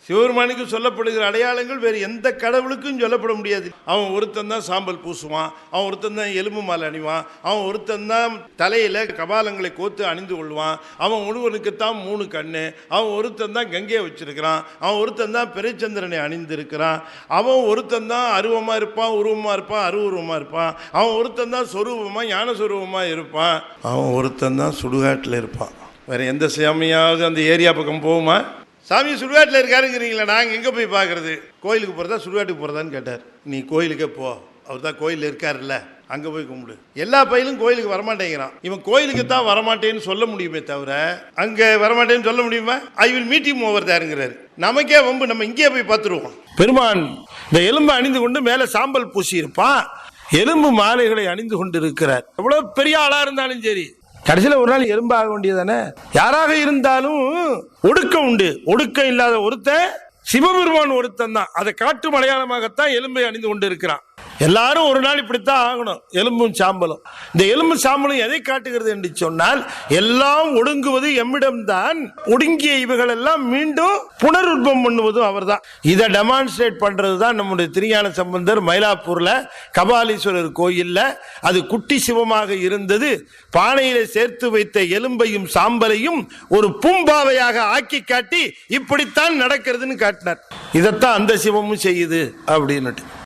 சிவபெருமானுக்கு சொல்லப்படுகிற அடையாளங்கள் வேறு எந்த கடவுளுக்கும் சொல்லப்பட முடியாது. அவன் ஒருத்தன் தான் சாம்பல் பூசுவான், அவன் ஒருத்தன் தான் எலும்பு மாலை அணிவான், அவன் ஒருத்தன் தான் தலையில் கபாலங்களை கோத்து அணிந்து கொள்வான், அவன் ஒருவனுக்குத்தான் 3 கண்ணு, அவன் ஒருத்தன் தான் கங்கையை வச்சிருக்கிறான், அவன் ஒருத்தன் தான் பெருச்சந்திரனை அணிந்து இருக்கிறான், அவன் ஒருத்தன் தான் அருவமாக இருப்பான், உருவமாக இருப்பான், அருவுருவமாக இருப்பான், அவன் ஒருத்தன் தான் சொரூபமாக ஞான சொரூபமாக இருப்பான், அவன் ஒருத்தன் தான் சுடுகாட்டில் இருப்பான். வேற எந்த சாமியாவது அந்த ஏரியா பக்கம் போகுமா? சாமி சுடுகாட்டில் இருக்காருங்கிறீங்களா, நாங்கள் எங்கே போய் பார்க்குறது? கோயிலுக்கு போகிறதா சுடுகாட்டுக்கு போகிறதான்னு கேட்டார். நீ கோயிலுக்கே போ, அவர் தான் கோயிலில் இருக்காருல்ல, அங்கே போய் கும்பிடு. எல்லா பையலும் கோயிலுக்கு வரமாட்டேங்கிறான். இவன் கோயிலுக்கு தான் வரமாட்டேன்னு சொல்ல முடியுமே தவிர அங்கே வரமாட்டேன்னு சொல்ல முடியுமா? I will meet him over தேருங்கிறாரு. நமக்கே வம்பு, நம்ம இங்கேயே போய் பார்த்துருவோம். பெருமான் இந்த எலும்பு அணிந்து கொண்டு மேலே சாம்பல் பூசி இருப்பான், எலும்பு மாலைகளை அணிந்து கொண்டு இருக்கிறார். எவ்வளவு பெரிய ஆளா இருந்தாலும் சரி, கடைசியில் ஒரு நாள் எறும்பாக வேண்டியதானே. யாராக இருந்தாலும் ஒடுக்கம் உண்டு. ஒடுக்கம் இல்லாத ஒருத்தன் சிவபெருமான் ஒருத்தன் தான். அதை காட்டும் அடையாளமாகத்தான் எலும்பை அணிந்து கொண்டு இருக்கிறான். எல்லாரும் ஒரு நாள் இப்படித்தான் ஆகணும். எலும்பும் சாம்பலும். இந்த எலும்பு சாம்பலும் எதை காட்டுகிறது என்று சொன்னால், எல்லாம் ஒடுங்குவது எம்மிடம்தான், ஒடுங்கிய இவைகள் எல்லாம் மீண்டும் புனருற்பம் பண்ணுவதும் அவர் தான். இதை டெமான்ஸ்ட்ரேட் பண்றது தான் நம்முடைய திருஞான சம்பந்தர் மயிலாப்பூர்ல கபாலீஸ்வரர் கோயில்ல அது குட்டி சிவமாக இருந்தது, பானையில சேர்த்து வைத்த எலும்பையும் சாம்பலையும் ஒரு பூம்பாவையாக ஆக்கி காட்டி இப்படித்தான் நடக்கிறதுன்னு காட்டினார். இதைத்தான் அந்த சிவமும் செய்யுது அப்படின்னு.